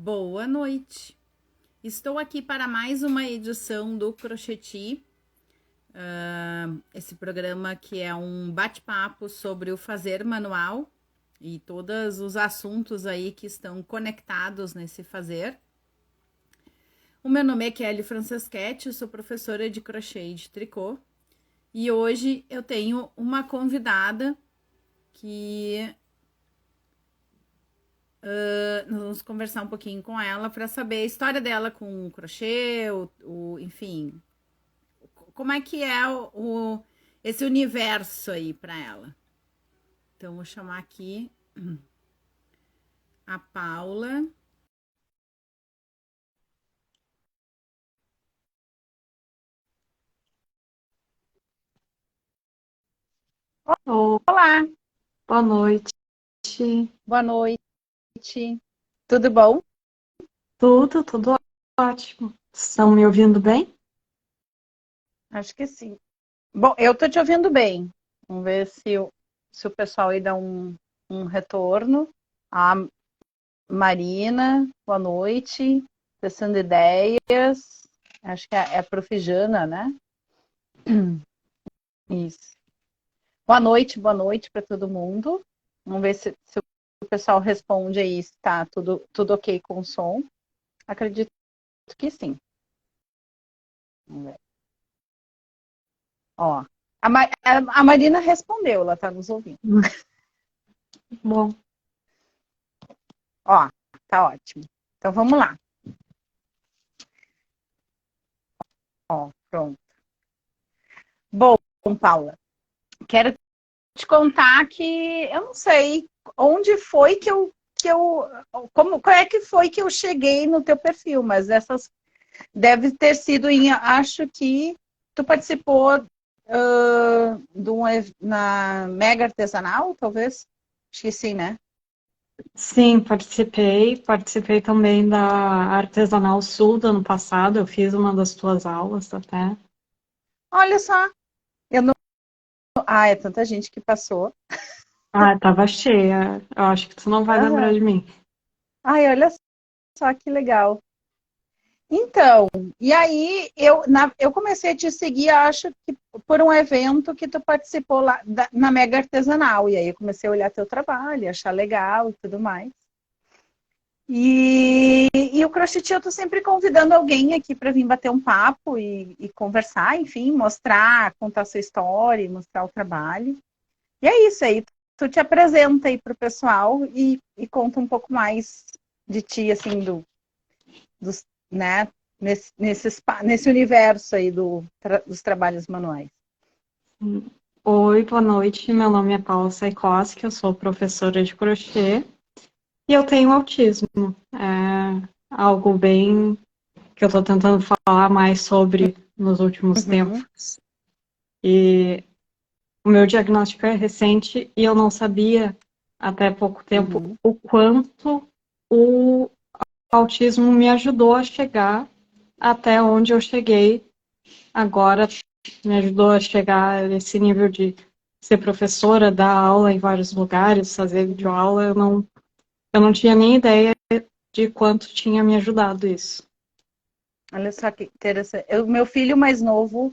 Boa noite. Estou aqui para mais uma edição do Crocheti, esse programa que é um bate-papo sobre o fazer manual e todos os assuntos aí que estão conectados nesse fazer. O meu nome é Kelly Franceschetti, sou professora de crochê e de tricô e hoje eu tenho uma convidada que nós vamos conversar um pouquinho com ela para saber a história dela com o crochê, enfim, como é que é esse universo aí para ela. Então, vou chamar aqui a Paula. Olá, Boa noite. boa noite. Tudo bom? Tudo ótimo. Estão me ouvindo bem? Acho que sim. Bom, eu tô te ouvindo bem. Vamos ver se o pessoal aí dá um retorno. A Marina, boa noite. Testando ideias. Acho que é a Profijana, né? Isso. Boa noite para todo mundo. Vamos ver se o pessoal responde aí se está tudo ok com o som. Acredito que sim. Vamos ver. Ó, a Marina respondeu, ela está nos ouvindo. Bom, Ó, tá ótimo. Então vamos lá. Ó, pronto. Bom, Paula, quero te contar que eu não sei onde foi qual é que foi que eu cheguei no teu perfil, mas essas deve ter sido acho que tu participou na Mega Artesanal, talvez? Acho que sim, né? sim, participei também da Artesanal Sul do ano passado, eu fiz uma das tuas aulas até. Olha só, eu não. Ah, é tanta gente que passou. Ah, tava cheia, eu acho que tu não vai lembrar Aham. de mim. Ai, olha só que legal. Então, e aí eu comecei a te seguir, acho que por um evento que tu participou lá na Mega Artesanal. E aí eu comecei a olhar teu trabalho, achar legal e tudo mais. E o crochê eu tô sempre convidando alguém aqui para vir bater um papo e conversar, enfim, mostrar, contar sua história, mostrar o trabalho. E é isso aí, tu te apresenta aí pro pessoal e conta um pouco mais de ti, assim, dos, né, nesse universo aí dos trabalhos manuais. Oi, boa noite, meu nome é Paula Saikoski, eu sou professora de crochê e eu tenho autismo. É algo bem que eu estou tentando falar mais sobre nos últimos Uhum, tempos. E o meu diagnóstico é recente e eu não sabia até pouco tempo uhum. o quanto o autismo me ajudou a chegar até onde eu cheguei agora, me ajudou a chegar a esse nível de ser professora, dar aula em vários lugares, fazer videoaula. Eu não tinha nem ideia de quanto tinha me ajudado isso. Olha só que interessante. O meu filho mais novo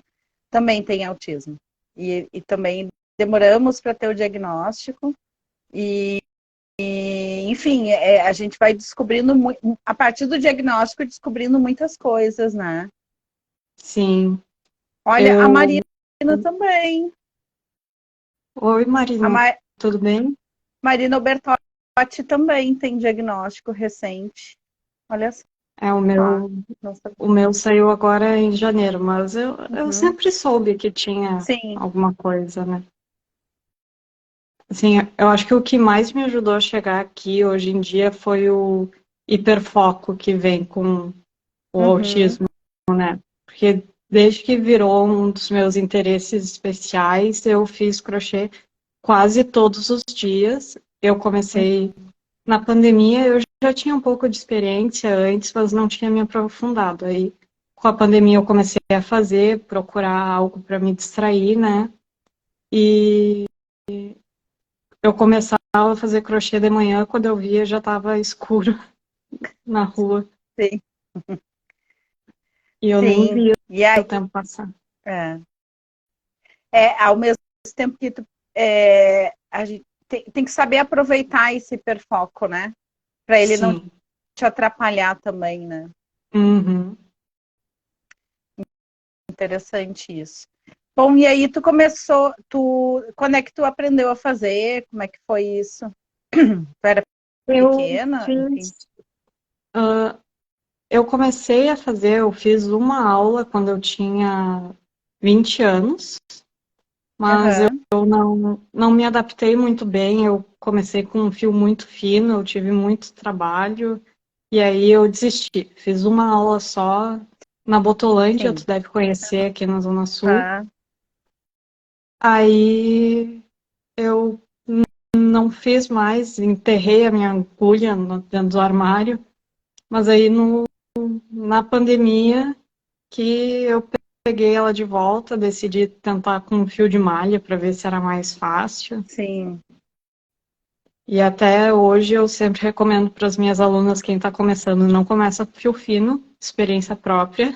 também tem autismo. E também demoramos para ter o diagnóstico. Enfim, a gente vai descobrindo, a partir do diagnóstico, descobrindo muitas coisas, né? Sim, Olha, a eu... Marina também. Oi, A Marina, tudo bem? Marina Bertotti também tem diagnóstico recente. Olha É, só. Não o sabia. meu saiu agora em janeiro, mas eu Uhum. sempre soube que tinha Sim. alguma coisa, né? Assim, eu acho que o que mais me ajudou a chegar aqui hoje em dia foi o hiperfoco que vem com o Uhum. autismo, né? Porque desde que virou um dos meus interesses especiais, eu fiz crochê quase todos os dias. Eu comecei na pandemia, eu já tinha um pouco de experiência antes, mas não tinha me aprofundado. Aí, com a pandemia, eu comecei a fazer, procurar algo para me distrair, né? E eu começava a fazer crochê de manhã, quando eu via já estava escuro. na rua. Sim. E eu nem Sim. vi E aí, o tempo passar. é, ao mesmo tempo que a gente tem que saber aproveitar esse hiperfoco, né? Para ele não Sim. te atrapalhar também, né? Uhum. Interessante isso. Bom, e aí quando é que tu aprendeu a fazer? Como é que foi isso? Tu era Eu pequena, enfim. fiz. ah, eu comecei a fazer, eu fiz uma aula quando eu tinha 20 anos, mas eu Aham, não me adaptei muito bem. Eu comecei com um fio muito fino, eu tive muito trabalho, e aí eu desisti. Fiz uma aula só na Botolândia, sim. tu deve conhecer aqui na Zona Sul. Ah, Aí eu não fiz mais, enterrei a minha agulha dentro do armário, mas aí na pandemia que eu peguei ela de volta, decidi tentar com um fio de malha para ver se era mais fácil. sim. E até hoje eu sempre recomendo para as minhas alunas, quem está começando, não começa com fio fino, experiência própria,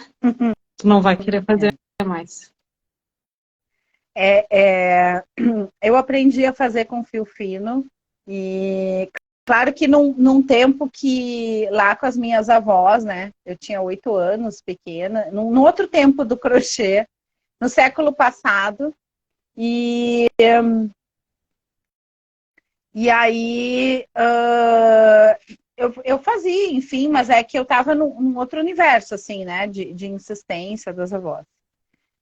tu não vai querer fazer mais. Eu aprendi a fazer com fio fino e claro que num tempo que lá com as minhas avós, né? Eu tinha 8 anos, pequena, num outro tempo do crochê, no século passado, e, e aí eu fazia, enfim, mas é que eu estava num outro universo, assim, né? De insistência das avós.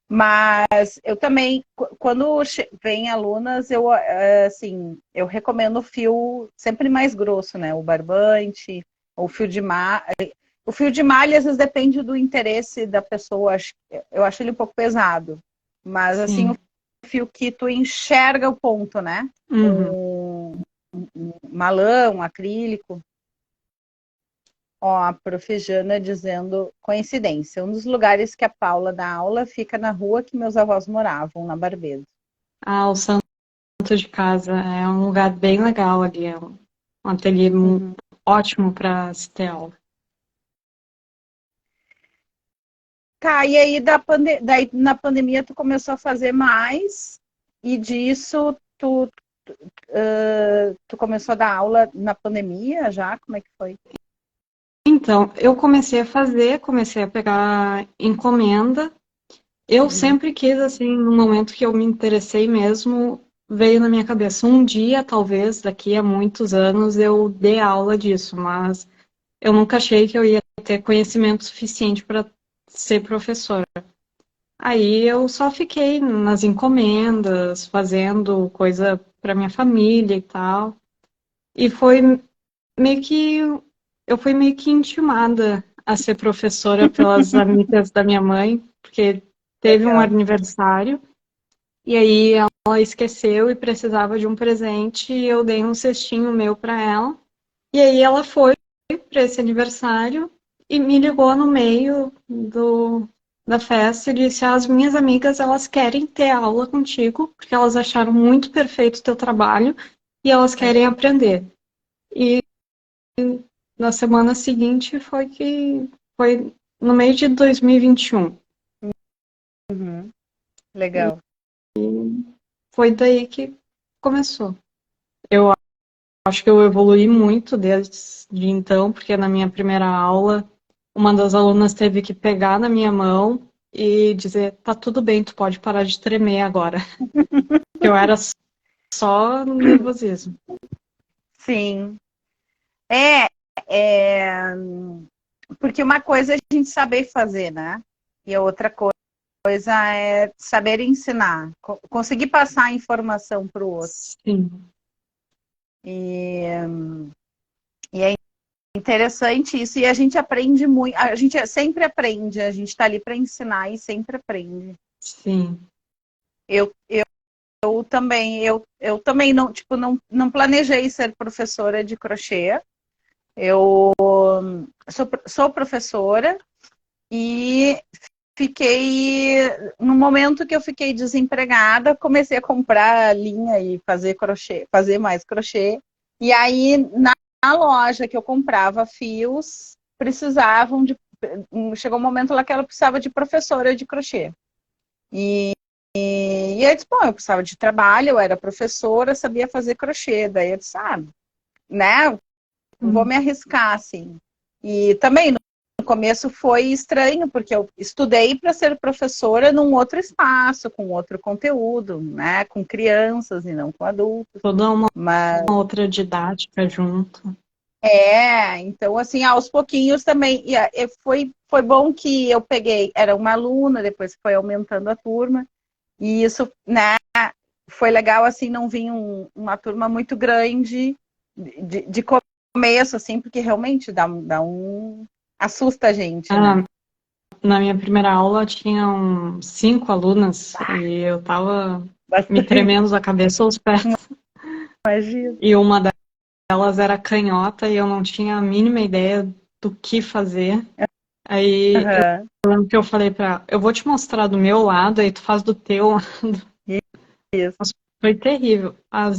Mas eu também, quando vem alunas, assim, eu recomendo o fio sempre mais grosso, né? O barbante, o fio de malha. O fio de malha, às vezes, depende do interesse da pessoa. Eu acho ele um pouco pesado. Mas, assim, o Sim. fio que tu enxerga o ponto, né? Uhum. Um malão, um acrílico. Ó, a Prof. Jana dizendo, coincidência, um dos lugares que a Paula dá aula fica na rua que meus avós moravam, na Barbedo. Ah, o Santo de Casa é um lugar bem legal ali, é um ateliê Uhum. ótimo para se ter aula. Tá, e aí daí na pandemia tu começou a fazer mais e disso tu começou a dar aula na pandemia já? Como é que foi? Então, eu comecei a fazer, comecei a pegar encomenda. Eu Uhum. sempre quis, assim, no momento que eu me interessei mesmo, veio na minha cabeça, um dia, talvez, daqui a muitos anos, eu dê aula disso, mas eu nunca achei que eu ia ter conhecimento suficiente para ser professora. Aí eu só fiquei nas encomendas, fazendo coisa para minha família e tal. E foi meio que eu fui meio que intimada a ser professora pelas amigas da minha mãe, porque teve um Legal. aniversário e aí ela esqueceu e precisava de um presente e eu dei um cestinho meu para ela. E aí ela foi para esse aniversário e me ligou no meio da festa e disse: as minhas amigas elas querem ter aula contigo porque elas acharam muito perfeito o teu trabalho e elas querem aprender. E na semana seguinte foi no meio de 2021. Uhum. Legal. Foi daí que começou. Eu acho que eu evolui muito desde então, porque na minha primeira aula, uma das alunas teve que pegar na minha mão e dizer: tá tudo bem, tu pode parar de tremer agora. Eu era só no nervosismo. Sim. É, é, porque uma coisa é a gente saber fazer, né? E a outra coisa é saber ensinar, conseguir passar a informação para o outro. Sim, E, e é interessante isso. E a gente aprende muito, a gente sempre aprende, a gente está ali para ensinar e sempre aprende. sim. Eu também não, tipo, não planejei ser professora de crochê. Eu sou professora e fiquei no momento que eu fiquei desempregada, comecei a comprar linha e fazer crochê, fazer mais crochê. E aí loja que eu comprava fios precisavam de... Chegou um momento lá que ela precisava de professora de crochê. E eu disse, bom, eu precisava de trabalho, eu era professora, sabia fazer crochê. Daí eu disse, né, vou me arriscar, assim. E também, no começo foi estranho, porque eu estudei para ser professora num outro espaço, com outro conteúdo, né, com crianças e não com adultos. Toda uma Mas outra didática junto. então, assim, aos pouquinhos também, foi bom que eu peguei, era uma aluna, depois foi aumentando a turma, e isso, né, foi legal, assim, não vir uma turma muito grande de começo, assim, porque realmente assusta a gente, né? Na minha primeira aula tinham 5 alunas e eu tava me tremendo a cabeça aos pés. Imagina. E uma delas era canhota e eu não tinha a mínima ideia do que fazer. Aí eu lembro que eu falei pra ela, eu vou te mostrar do meu lado, aí tu faz do teu lado. Isso. Mas foi terrível.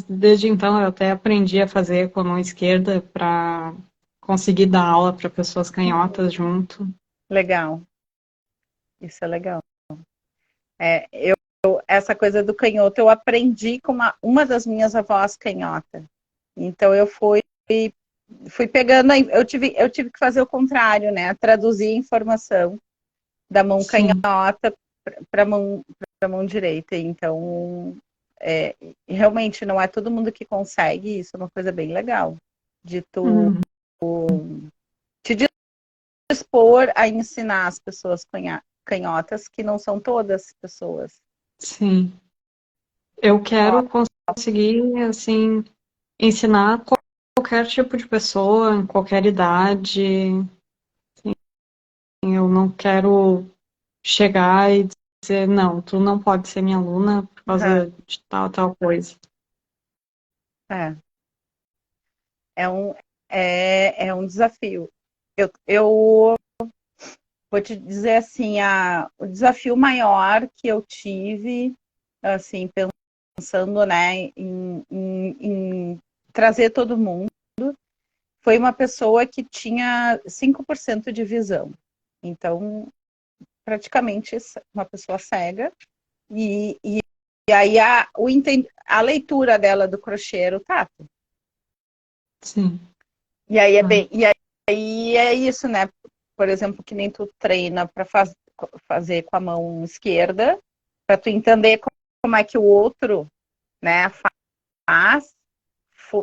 Desde então eu até aprendi a fazer com a mão esquerda para conseguir dar aula para pessoas canhotas junto. Legal. Isso é legal. Essa coisa do canhoto eu aprendi com uma das minhas avós canhota. Então eu fui pegando, eu tive que fazer o contrário, né? Traduzir a informação da mão canhota para a mão direita. Então, realmente não é todo mundo que consegue, isso é uma coisa bem legal. De tu te dispor a ensinar as pessoas canhotas, que não são todas pessoas. Sim. Eu quero conseguir, assim, ensinar qualquer tipo de pessoa, em qualquer idade. Assim, eu não quero chegar e dizer, não, tu não pode ser minha aluna por causa de tal coisa. É. É um desafio. Eu vou te dizer assim, o desafio maior que eu tive, assim, pensando, né, em trazer todo mundo, foi uma pessoa que tinha 5% de visão. Então, praticamente uma pessoa cega. E aí a leitura dela do crochê era o tato. Sim. E aí aí é isso, né? Por exemplo, que nem tu treina para fazer com a mão esquerda, para tu entender como é que o outro, né, faz.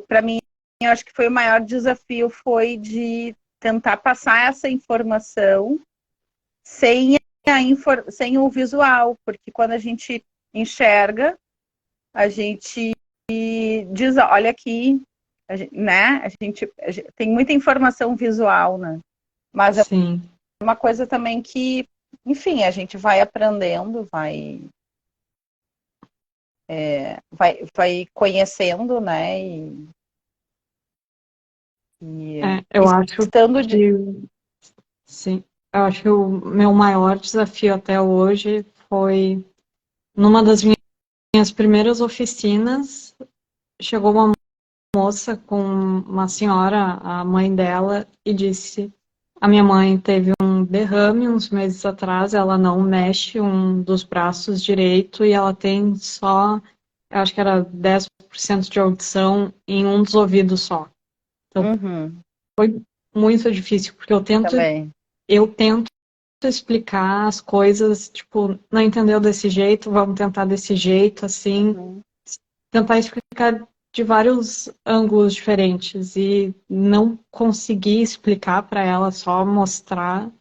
Para mim, eu acho que foi o maior desafio foi de tentar passar essa informação sem sem o visual, porque quando a gente enxerga, a gente diz, olha aqui, né? A gente tem muita informação visual, né? Mas é Sim. uma coisa também que, enfim, a gente vai aprendendo, vai conhecendo, né? Eu acho estando que sim. Eu acho que o meu maior desafio até hoje foi numa das minhas primeiras oficinas, chegou uma moça com uma senhora, a mãe dela, e disse: a minha mãe teve um derrame uns meses atrás, ela não mexe um dos braços direito e ela tem só, eu acho que era 10% de audição em um dos ouvidos só. Então, foi muito difícil, porque eu tento explicar as coisas, tipo, não entendeu desse jeito, vamos tentar desse jeito, assim, tentar explicar de vários ângulos diferentes e não conseguir explicar para ela, só mostrar,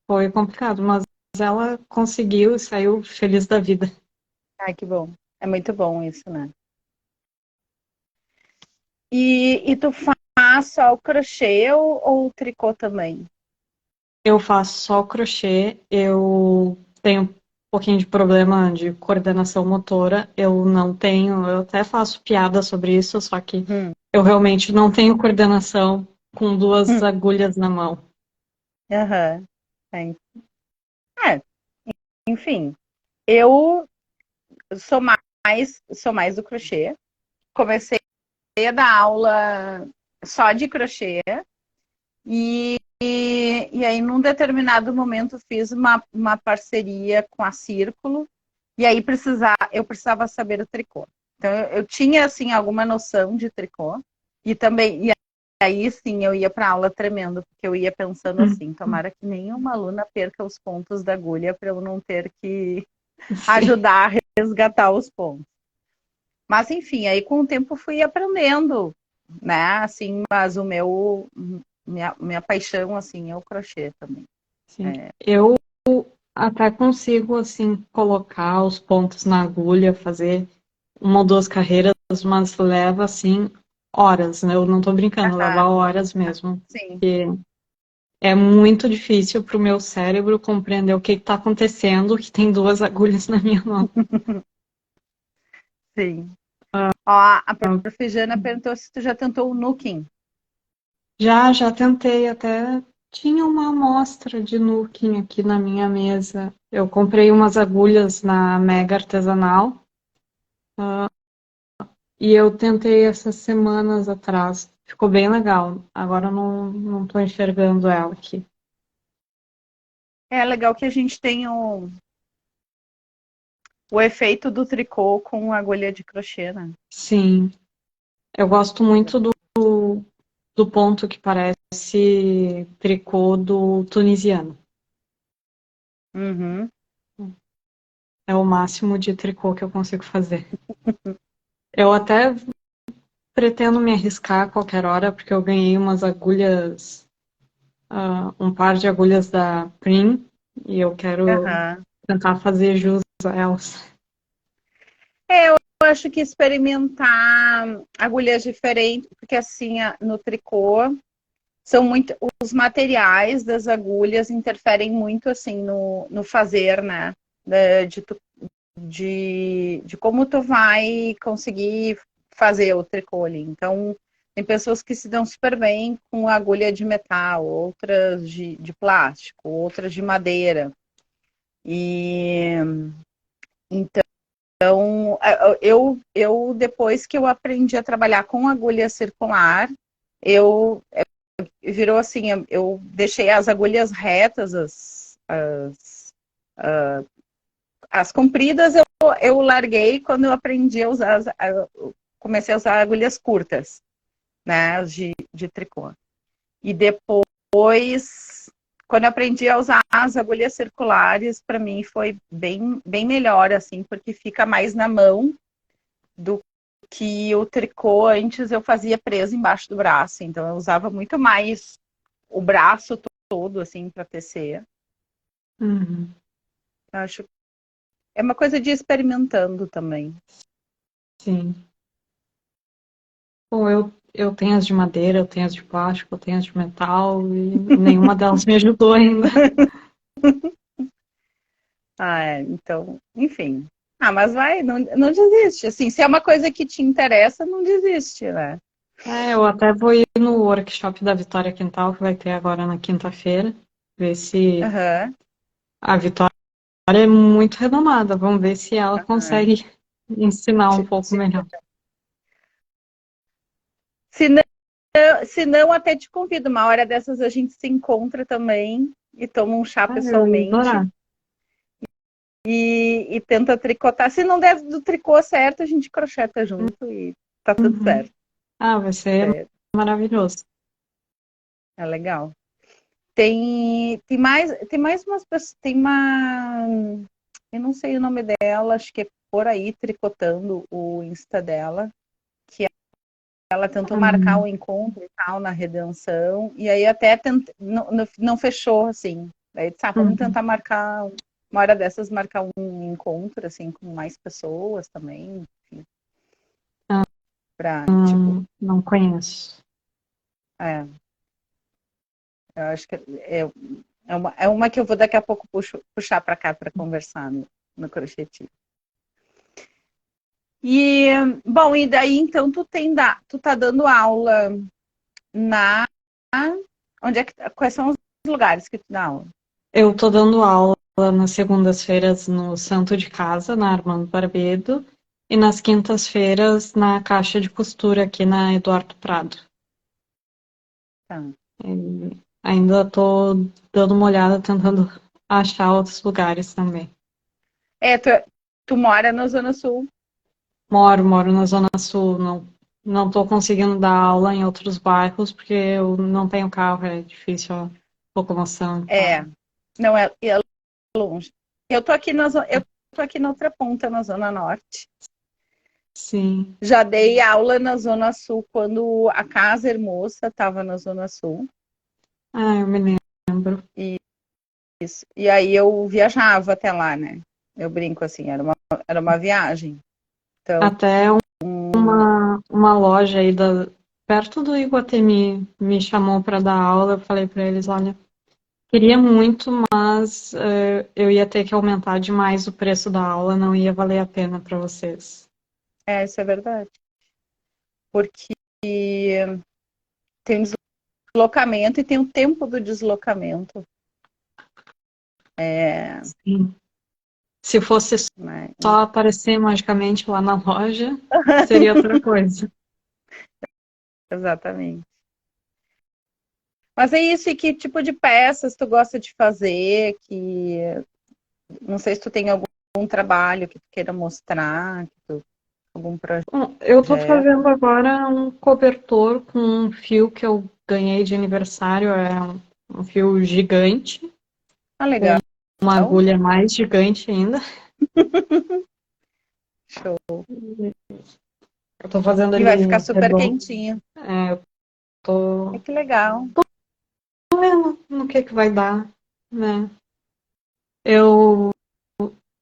foi complicado, mas ela conseguiu e saiu feliz da vida. Ai, que bom. É muito bom isso, né? E tu faz só o crochê ou o tricô também? Eu faço só crochê, eu tenho um pouquinho de problema de coordenação motora, eu não tenho, eu até faço piada sobre isso, só que eu realmente não tenho coordenação com duas agulhas na mão. Aham. Enfim, eu sou mais do crochê. Comecei a dar aula só de crochê. E aí, num determinado momento, fiz uma parceria com a Círculo, e aí eu precisava saber o tricô. Então, eu tinha, assim, alguma noção de tricô, e também, e aí, sim, eu ia para aula tremendo, porque eu ia pensando assim, tomara que nenhuma aluna perca os pontos da agulha para eu não ter que ajudar a resgatar os pontos. Mas, enfim, aí com o tempo fui aprendendo, né, assim, mas minha paixão, assim, é o crochê também. Sim. Eu até consigo, assim, colocar os pontos na agulha, fazer uma ou duas carreiras, mas leva, assim, horas, né? Eu não tô brincando, leva horas mesmo. Sim. Porque é muito difícil pro meu cérebro compreender o que tá acontecendo, que tem duas agulhas na minha mão. Sim. Ó, a prof. Jana perguntou se tu já tentou o Nuking. Já tentei, até tinha uma amostra de Nuking aqui na minha mesa. Eu comprei umas agulhas na Mega Artesanal e eu tentei essas semanas atrás. Ficou bem legal. Agora eu não tô enxergando ela aqui. É legal que a gente tem o efeito do tricô com agulha de crochê, né? Sim, eu gosto muito do ponto que parece tricô do tunisiano. Uhum. É o máximo de tricô que eu consigo fazer. Eu até pretendo me arriscar a qualquer hora, porque eu ganhei umas agulhas, um par de agulhas da Prim, e eu quero Uhum. tentar fazer jus a elas. Eu acho que experimentar agulhas diferentes, porque assim, no tricô, são muito, os materiais das agulhas interferem muito, assim, no fazer, né? De como tu vai conseguir fazer o tricô ali. Então, tem pessoas que se dão super bem com agulha de metal, outras de plástico, outras de madeira. E então, eu depois que eu aprendi a trabalhar com agulha circular, eu virou assim, eu deixei as agulhas retas, as compridas eu larguei quando eu aprendi a usar, comecei a usar agulhas curtas, né, de tricô. E depois, quando eu aprendi a usar as agulhas circulares, para mim foi bem melhor, assim, porque fica mais na mão do que o tricô antes eu fazia preso embaixo do braço. Então eu usava muito mais o braço todo, assim, para tecer. Uhum. Eu acho é uma coisa de ir experimentando também. Sim. Bom, eu tenho as de madeira, eu tenho as de plástico, eu tenho as de metal, e nenhuma delas me ajudou ainda. Então, enfim. Mas vai, não desiste. Assim, se é uma coisa que te interessa, não desiste, né? Eu até vou ir no workshop da Vitória Quintal, que vai ter agora na quinta-feira, ver se Uhum. a Vitória é muito renomada. Vamos ver se ela consegue ensinar um pouco melhor. Se não, se não, até te convido. Uma hora dessas a gente se encontra também e toma um chá Eu ia pessoalmente adorar. e tenta tricotar. Se não der do tricô certo, a gente crocheta junto e tá tudo Uhum. certo. Vai ser maravilhoso. É legal. Tem mais umas pessoas. Tem uma. Eu não sei o nome dela, acho que é por aí tricotando o Insta dela. Ela tentou marcar o encontro e tal na Redenção, e aí até não fechou, assim. Daí disse, vamos Uhum. tentar marcar, uma hora dessas, marcar um encontro, assim, com mais pessoas também, enfim, pra, tipo, Não conheço. é, eu acho que é uma que eu vou daqui a pouco puxar para cá para conversar no crochê. E, bom, e daí então tu tá dando aula na quais são os lugares que tu dá aula? Eu tô dando aula nas segundas-feiras no Santo de Casa, na Armando Barbedo, e nas quintas-feiras na Caixa de Costura, aqui na Eduardo Prado. Tá. E ainda estou dando uma olhada, tentando achar outros lugares também. Tu mora na Zona Sul. Moro na Zona Sul, não estou conseguindo dar aula em outros bairros porque eu não tenho carro, é difícil a locomoção e tal. Não é longe. Eu tô aqui na outra ponta, na Zona Norte. Sim. Já dei aula na Zona Sul quando a Casa Hermosa estava na Zona Sul. Ah, eu me lembro. Isso. E aí eu viajava até lá, né? Eu brinco assim, era uma viagem. Então, Até uma loja aí perto do Iguatemi me chamou para dar aula. Eu falei para eles, olha, queria muito, mas eu ia ter que aumentar demais o preço da aula, não ia valer a pena para vocês. isso é verdade. Porque tem deslocamento e tem o tempo do deslocamento. Sim. Se fosse Né? só aparecer magicamente lá na loja, seria outra coisa. Exatamente. Mas é isso, e que tipo de peças tu gosta de fazer? Não sei se tu tem algum trabalho que tu queira mostrar, algum Bom, eu estou projeto. fazendo agora um cobertor com um fio que eu ganhei de aniversário, é um fio gigante, Ah, legal. uma agulha mais gigante ainda. Show. Eu tô fazendo E vai ele ficar super redondo. quentinho. Eu tô Que legal. vendo no que vai dar, né? Eu,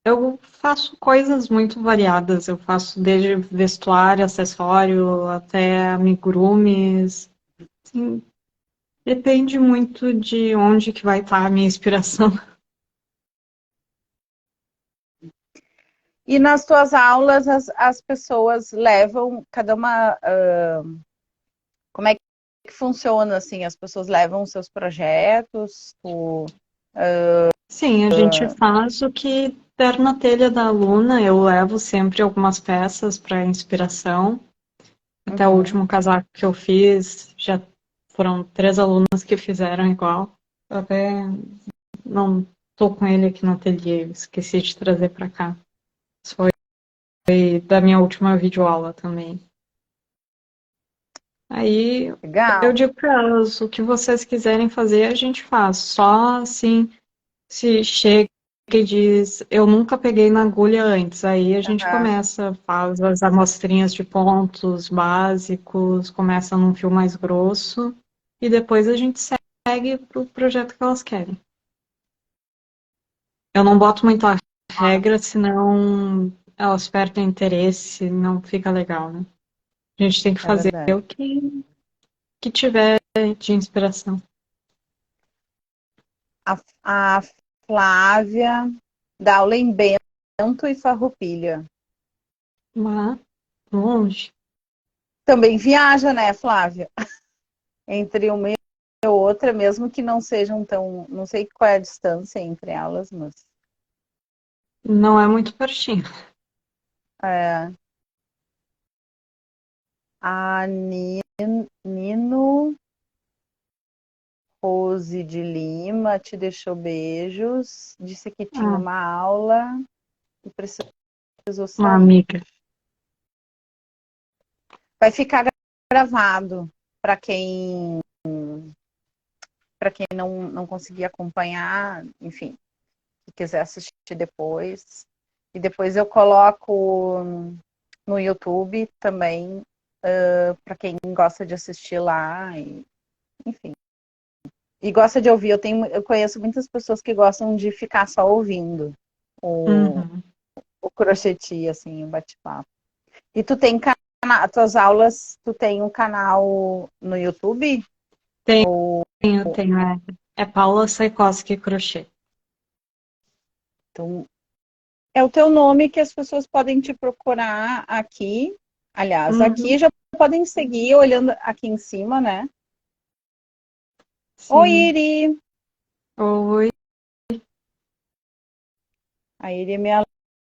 eu faço coisas muito variadas. Eu faço desde vestuário, acessório, até amigurumis. Assim, depende muito de onde que vai estar a minha inspiração. E nas tuas aulas, as pessoas levam, cada uma. Como é que funciona assim? As pessoas levam seus projetos? Sim, a gente faz o que der na telha da aluna. Eu levo sempre algumas peças para inspiração. Até o Uhum. último casaco que eu fiz, já foram 3 alunas que fizeram igual. Eu até não tô com ele aqui no ateliê, esqueci de trazer para cá. Isso foi da minha última videoaula também. Aí eu Legal. digo para elas, o que vocês quiserem fazer, a gente faz. Só assim, se chega e diz, eu nunca peguei na agulha antes. Aí a gente Uhum. começa, faz as amostrinhas de pontos básicos, começa num fio mais grosso, e depois a gente segue pro projeto que elas querem. Eu não boto muita regra, senão elas perdem interesse, não fica legal, né? A gente tem que É fazer verdade. o que tiver de inspiração. A Flávia dá aula em Bento e Farroupilha. Mas, longe. Também viaja, né, Flávia? Entre uma e outra, mesmo que não sejam tão. Não sei qual é a distância entre elas, mas. Não é muito pertinho. É, a Nino Rose de Lima te deixou beijos, disse que tinha Ah, uma aula e precisou uma sair. amiga. Vai ficar gravado para quem não conseguir acompanhar, enfim, se quiser assistir depois. E depois eu coloco no YouTube também, para quem gosta de assistir lá, enfim. E gosta de ouvir. Eu conheço muitas pessoas que gostam de ficar só ouvindo Uhum. o crocheti, assim, o bate-papo. E tu tem tuas aulas, tu tem um canal no YouTube? Ou Tenho. É Paula Saikoski Crochê. então, é o teu nome que as pessoas podem te procurar aqui. Aliás, aqui Uhum. já podem seguir olhando aqui em cima, né? Oi, Sim. Iri. Oi. A Iri é minha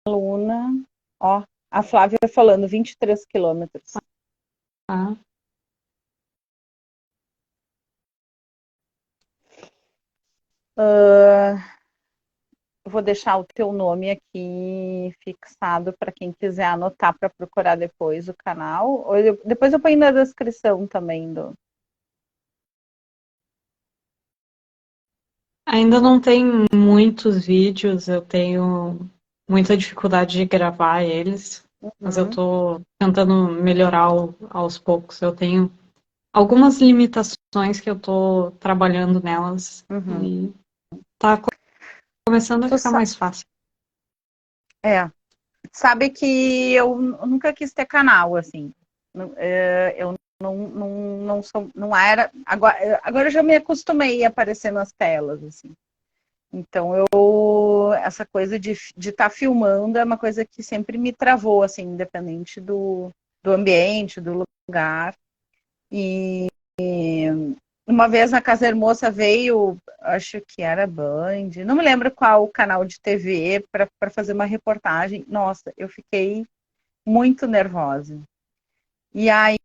aluna. Ó, a Flávia falando 23 quilômetros. Tá. Eu vou deixar o teu nome aqui fixado para quem quiser anotar para procurar depois o canal. Depois eu ponho na descrição também do. Ainda não tem muitos vídeos, eu tenho muita dificuldade de gravar eles, mas eu Uhum, tô tentando melhorar aos poucos. Eu tenho algumas limitações que eu tô trabalhando nelas uhum. e tá começando a Tu ficar sa- mais fácil. é, sabe que eu nunca quis ter canal, assim. Eu não sou, não era. Agora eu já me acostumei a aparecer nas telas, assim. Então essa coisa de estar filmando é uma coisa que sempre me travou, assim, independente do ambiente, do lugar. E uma vez na Casa Hermosa veio, acho que era Band, não me lembro qual canal de TV, para fazer uma reportagem. Nossa, eu fiquei muito nervosa. E aí,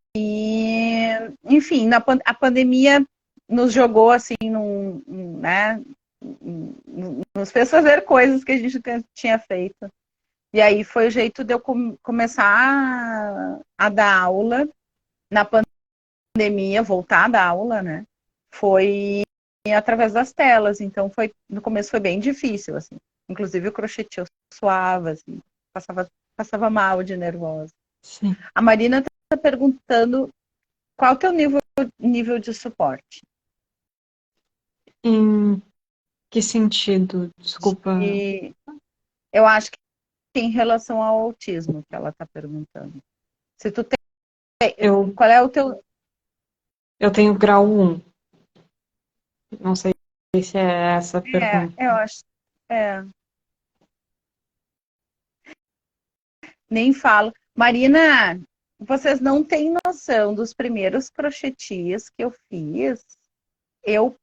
enfim, a pandemia nos jogou assim, né, nos fez fazer coisas que a gente tinha feito. E aí foi o jeito de eu começar a dar aula na pandemia, voltar a dar aula, né? Foi através das telas. Então no começo foi bem difícil, assim. Inclusive o crochê eu suava, assim, passava mal de nervosa. Sim. A Marina está perguntando qual é o teu nível de suporte. Em que sentido? Desculpa. E eu acho que em relação ao autismo que ela está perguntando. Se tu tem, Eu, qual é o teu. eu tenho grau 1. Não sei se é essa a pergunta. Eu acho. É, nem falo. Marina, vocês não têm noção dos primeiros crochetias que eu fiz. Eu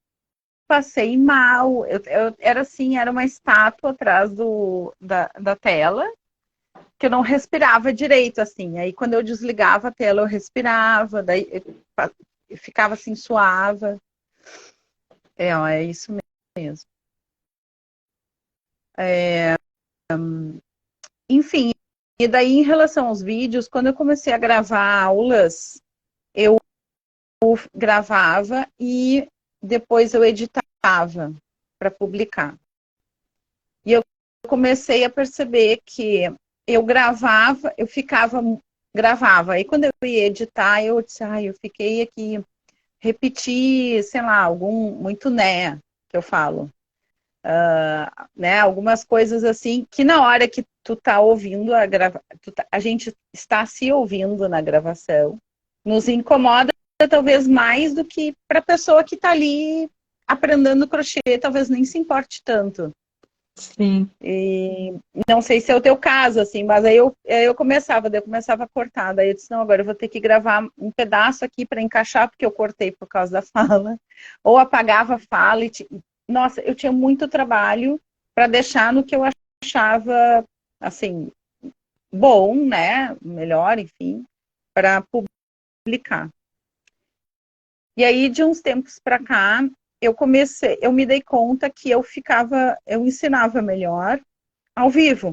passei mal. Era assim, era uma estátua atrás da tela, que eu não respirava direito, assim. Aí quando eu desligava a tela, eu respirava, daí eu ficava assim, suava. Ó, é isso mesmo. Enfim, e daí em relação aos vídeos, quando eu comecei a gravar aulas, eu gravava e depois eu editava para publicar. E eu comecei a perceber que eu gravava, gravava. Aí quando eu ia editar, eu disse, eu fiquei aqui, repeti, sei lá, muito né, que eu falo. Né, algumas coisas assim, que na hora que tu tá ouvindo a gente está se ouvindo na gravação, nos incomoda talvez mais do que para a pessoa que está ali aprendendo crochê, talvez nem se importe tanto. Sim. E não sei se é o teu caso, assim, mas aí eu começava a cortar, daí eu disse, não, agora eu vou ter que gravar um pedaço aqui para encaixar, porque eu cortei por causa da fala, ou apagava a fala, nossa, eu tinha muito trabalho para deixar no que eu achava, assim, bom, né, melhor, enfim, para publicar. E aí, de uns tempos para cá, eu me dei conta que eu ensinava melhor ao vivo,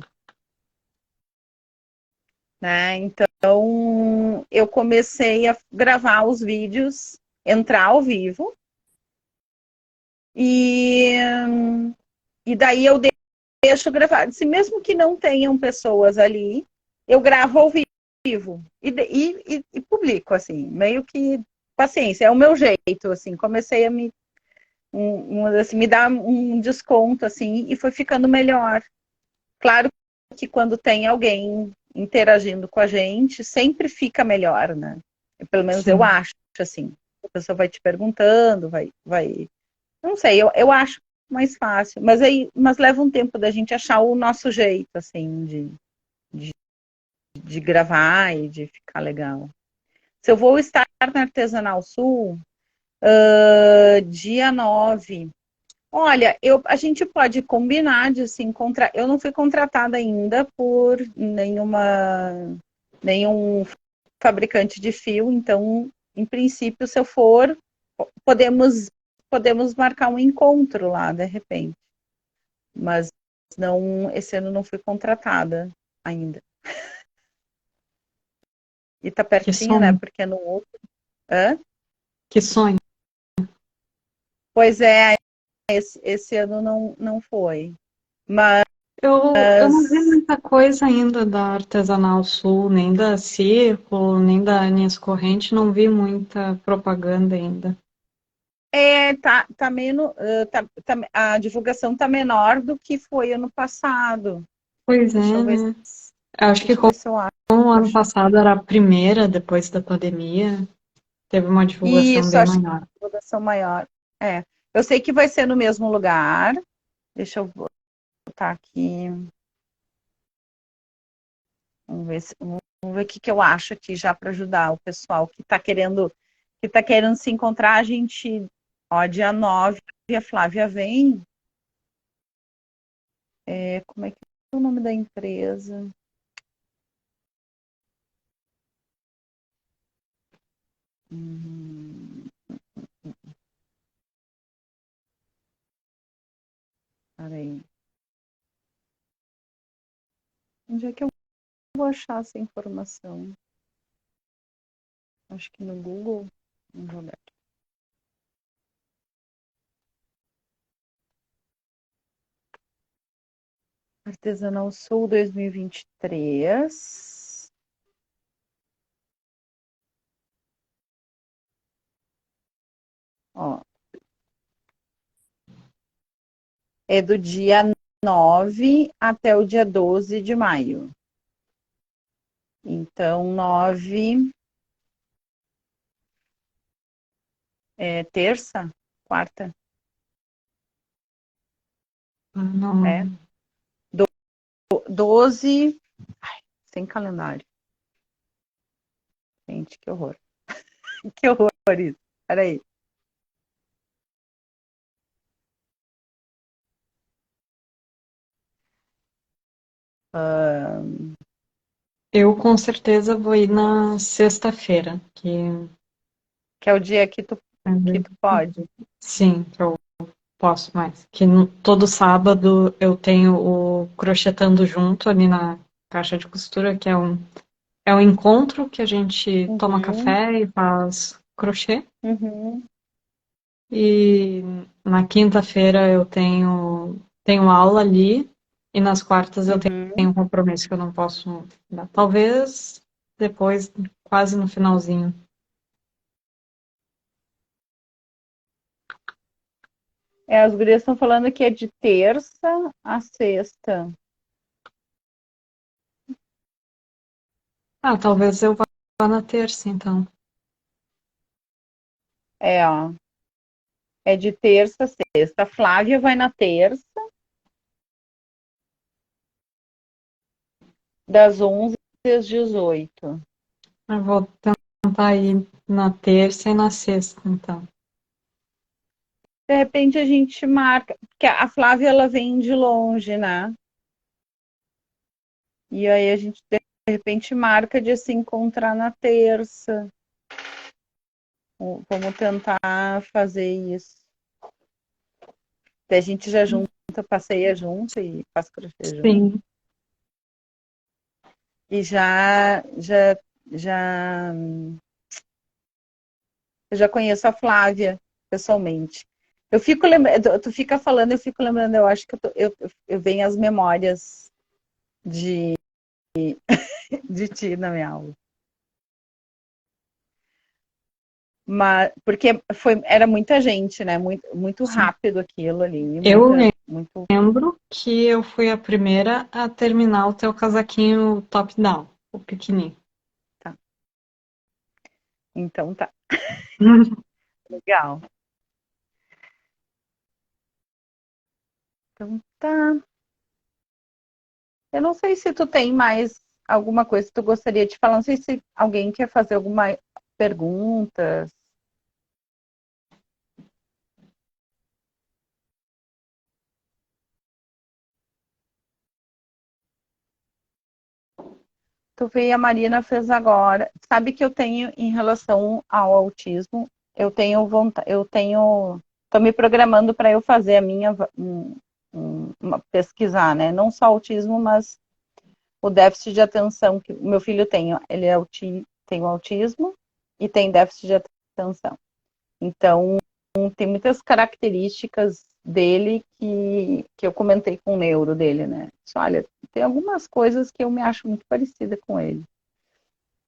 né? Então, eu comecei a gravar os vídeos, entrar ao vivo, e, e daí eu deixo gravar. Se mesmo que não tenham pessoas ali, eu gravo ao vivo e publico, assim, meio que paciência, é o meu jeito, assim, comecei a assim, me dar um desconto, assim, e foi ficando melhor. Claro que quando tem alguém interagindo com a gente, sempre fica melhor, né? Pelo menos eu Sim. acho, assim. A pessoa vai te perguntando, vai. Não sei, eu acho mais fácil. Mas leva um tempo da gente achar o nosso jeito, assim, de, de gravar e de ficar legal. Se eu vou estar na Artesanal Sul, dia 9. Olha, a gente pode combinar de se encontrar. Eu não fui contratada ainda por nenhum fabricante de fio, então, em princípio, se eu for, podemos podemos marcar um encontro lá, de repente. Mas não, esse ano não fui contratada ainda. E tá Que pertinho, né? sonho, Porque é no outro. Hã? que sonho. Pois é, esse ano não foi. Mas Eu não vi muita coisa ainda da Artesanal Sul, nem da Círculo, nem da Linhas Corrente, não vi muita propaganda ainda. tá menos, a divulgação tá menor do que foi ano passado. Pois Deixa é, eu ver, né? Eu acho que deixa eu ver se eu como o ano acho. passado era a primeira depois da pandemia, teve uma divulgação Isso, bem acho que maior. a divulgação maior. É. Eu sei que vai ser no mesmo lugar. Deixa eu botar aqui. Vamos ver o que eu acho aqui já para ajudar o pessoal que tá querendo se encontrar. A gente, ó, dia 9 a Flávia vem. Como é que é o nome da empresa? Hum, Peraí. Onde é que eu vou achar essa informação? Acho que no Google. Vamos olhar. Artesanal Sul 2023. Ó, é do dia 9 até o dia 12 de maio. Então, 9 é terça? Quarta? É. Não, 12. Sem calendário. Gente, que horror. Que horror isso. Peraí. eu com certeza vou ir na sexta-feira, Que é o dia que tu pode. sim, que eu posso mais. Todo sábado eu tenho o Crochetando Junto ali na caixa de costura, que é um encontro que a gente toma Uhum, café e faz crochê. uhum, E na quinta-feira eu tenho aula ali, e nas quartas eu uhum. tenho um compromisso que eu não posso dar. Talvez depois, quase no finalzinho. As gurias estão falando que é de terça a sexta. Ah, talvez eu vá na terça, então. Ó. É de terça a sexta. A Flávia vai na terça, das 11 às 18. Eu vou tentar ir na terça e na sexta, então. De repente a gente marca, porque a Flávia ela vem de longe, né? E aí a gente de repente marca de se encontrar na terça. Vamos tentar fazer isso. Daí a gente já junta, passeia junto e faz crochê junto. Sim. E já, eu já conheço a Flávia pessoalmente. Eu fico lembrando, tu fica falando, eu fico lembrando, eu acho que eu venho as memórias de, de ti na minha aula. Mas, porque era muita gente, né? Muito Sim. rápido aquilo ali. Eu Muito. lembro que eu fui a primeira a terminar o teu casaquinho top-down, o pequenininho. Tá. Então tá. Legal. Então tá. Eu não sei se tu tem mais alguma coisa que tu gostaria de falar. Não sei se alguém quer fazer alguma pergunta. Tu vê, a Marina fez agora. Sabe que eu tenho, em relação ao autismo, eu tenho vontade, eu tenho. tô me programando para eu fazer a minha, pesquisar, né? Não só autismo, mas o déficit de atenção que o meu filho tem. Ele tem o autismo e tem déficit de atenção. Então, tem muitas características dele que eu comentei com o neuro dele, né? Olha, tem algumas coisas que eu me acho muito parecida com ele.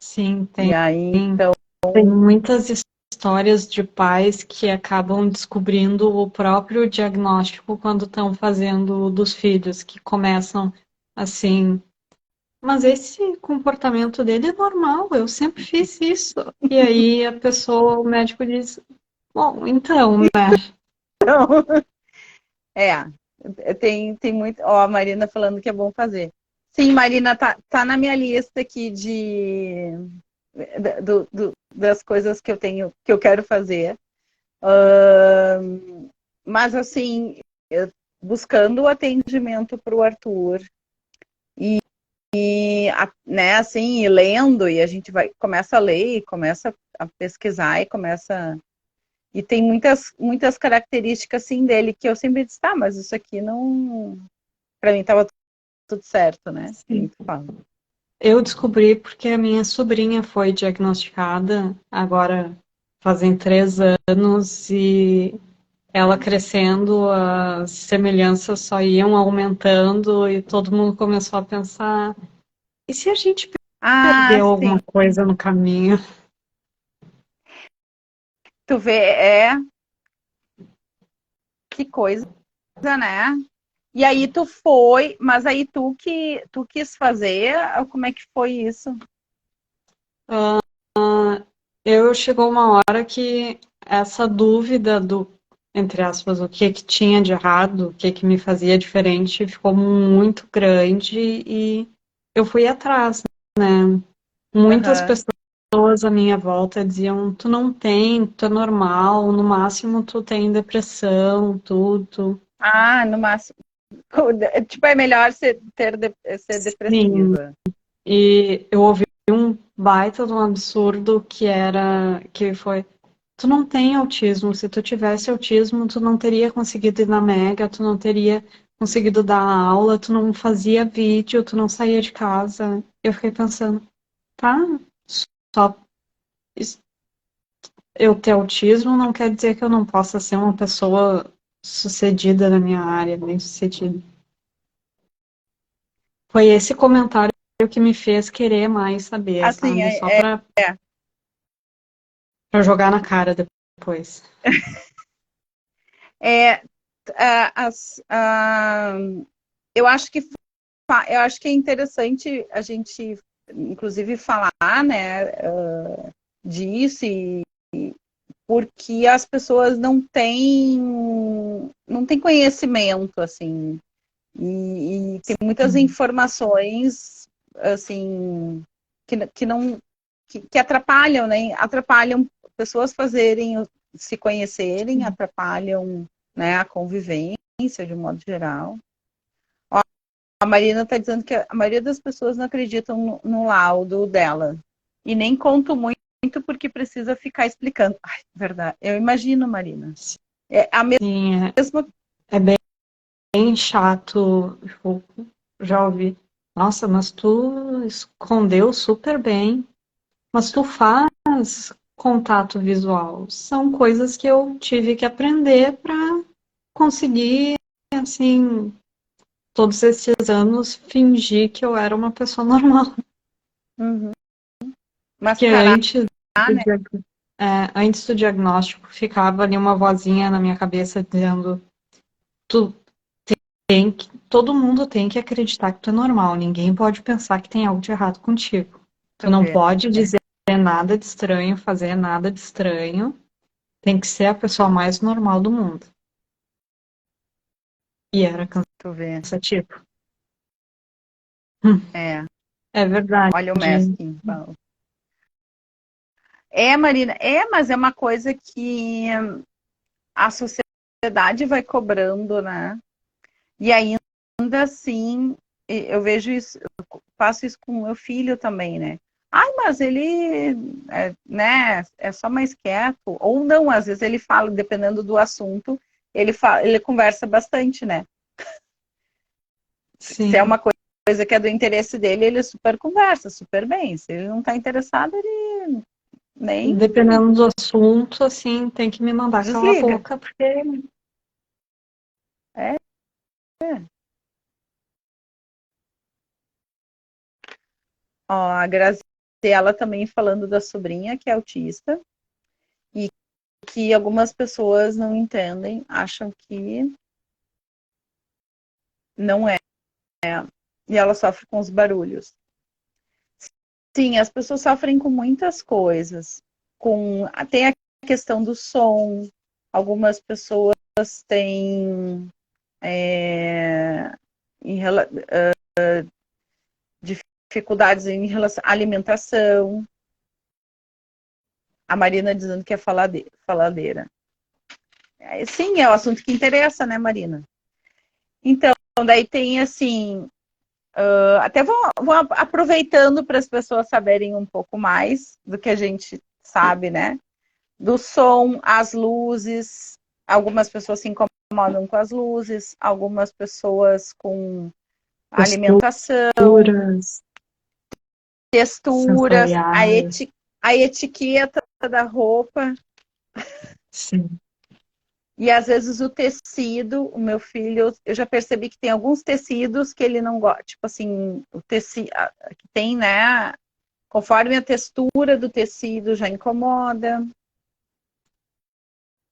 Sim, E aí, então... Tem muitas histórias de pais que acabam descobrindo o próprio diagnóstico quando estão fazendo dos filhos, que começam assim, mas esse comportamento dele é normal, eu sempre fiz isso. E aí a pessoa, o médico diz, bom, então, né? Tem muito. Ó, a Marina falando que é bom fazer. Sim, Marina, tá na minha lista aqui das coisas que eu tenho, que eu quero fazer. Mas assim, buscando o atendimento para o Arthur né, assim, e lendo, e a gente começa a ler, e começa a pesquisar e começa. E tem muitas características assim dele que eu sempre disse, tá, mas isso aqui não. Para mim estava tudo certo, né? Sim. Eu descobri porque a minha sobrinha foi diagnosticada agora fazem 3 anos e ela crescendo, as semelhanças só iam aumentando e todo mundo começou a pensar, e se a gente perdeu alguma Sim. coisa no caminho? Tu vê, que coisa, né? E aí tu foi, mas aí tu quis fazer, como é que foi isso? Chegou uma hora que essa dúvida do, entre aspas, o que tinha de errado, o que me fazia diferente, ficou muito grande e eu fui atrás, né? Muitas pessoas à minha volta diziam, tu não tem, tu é normal, no máximo tu tem depressão, tudo. No máximo. Tipo, é melhor ser Sim, depressiva. e eu ouvi um baita de um absurdo que foi, tu não tem autismo, se tu tivesse autismo, tu não teria conseguido ir na Mega, tu não teria conseguido dar aula, tu não fazia vídeo, tu não saía de casa. Eu fiquei pensando, tá, só eu ter autismo não quer dizer que eu não possa ser uma pessoa sucedida na minha área, bem sucedida. Foi esse comentário que me fez querer mais saber, Assim, sabe? Só pra jogar na cara depois. ah, eu acho que é interessante a gente, inclusive, falar, né, disso, porque as pessoas não têm conhecimento, assim, e tem muitas informações, assim, que não que atrapalham, né? Atrapalham pessoas se conhecerem, atrapalham, né, a convivência de um modo geral. Ó, a Marina está dizendo que a maioria das pessoas não acreditam no laudo dela e nem conto muito porque precisa ficar explicando. Ai, verdade. Eu imagino, Marina. É a Sim, mesma. é bem chato. Eu já ouvi. Nossa, mas tu escondeu super bem. Mas tu faz contato visual. São coisas que eu tive que aprender para conseguir, assim, todos esses anos, fingir que eu era uma pessoa normal. Uhum. Porque Mascarar, né? antes do diagnóstico, ficava ali uma vozinha na minha cabeça dizendo: tu todo mundo tem que acreditar que tu é normal, ninguém pode pensar que tem algo de errado contigo. Tu Tu não vê. pode dizer nada de estranho, fazer nada de estranho. Tem que ser a pessoa mais normal do mundo. E era Tu vê. cansativo. É. É verdade. Olha o masking. Marina, mas é uma coisa que a sociedade vai cobrando, né? E ainda assim, eu vejo isso, eu faço isso com o meu filho também, né? Ai, mas ele, né, é só mais quieto. Ou não, às vezes ele fala, dependendo do assunto, ele conversa bastante, né? Se é Sim. uma coisa que é do interesse dele, ele super conversa, super bem. Se ele não está interessado, ele nem Dependendo do assunto, assim, tem que me mandar calar a desliga. boca, porque É, é. Ó, a Graziela também falando da sobrinha, que é autista, e que algumas pessoas não entendem, acham que não é. E ela sofre com os barulhos. Sim, as pessoas sofrem com muitas coisas. Tem a questão do som. Algumas pessoas têm em dificuldades em relação à alimentação. A Marina dizendo que é faladeira. Sim, é o assunto que interessa, né, Marina? Então, daí tem assim, até vou aproveitando para as pessoas saberem um pouco mais do que a gente sabe, né? Do som, as luzes. Algumas pessoas se incomodam com as luzes, algumas pessoas com alimentação, posturas texturas, sensoriais, a etiqueta da roupa. sim. E às vezes o tecido, o meu filho, eu já percebi que tem alguns tecidos que ele não gosta, tipo assim, o tecido que tem, né? Conforme a textura do tecido já incomoda.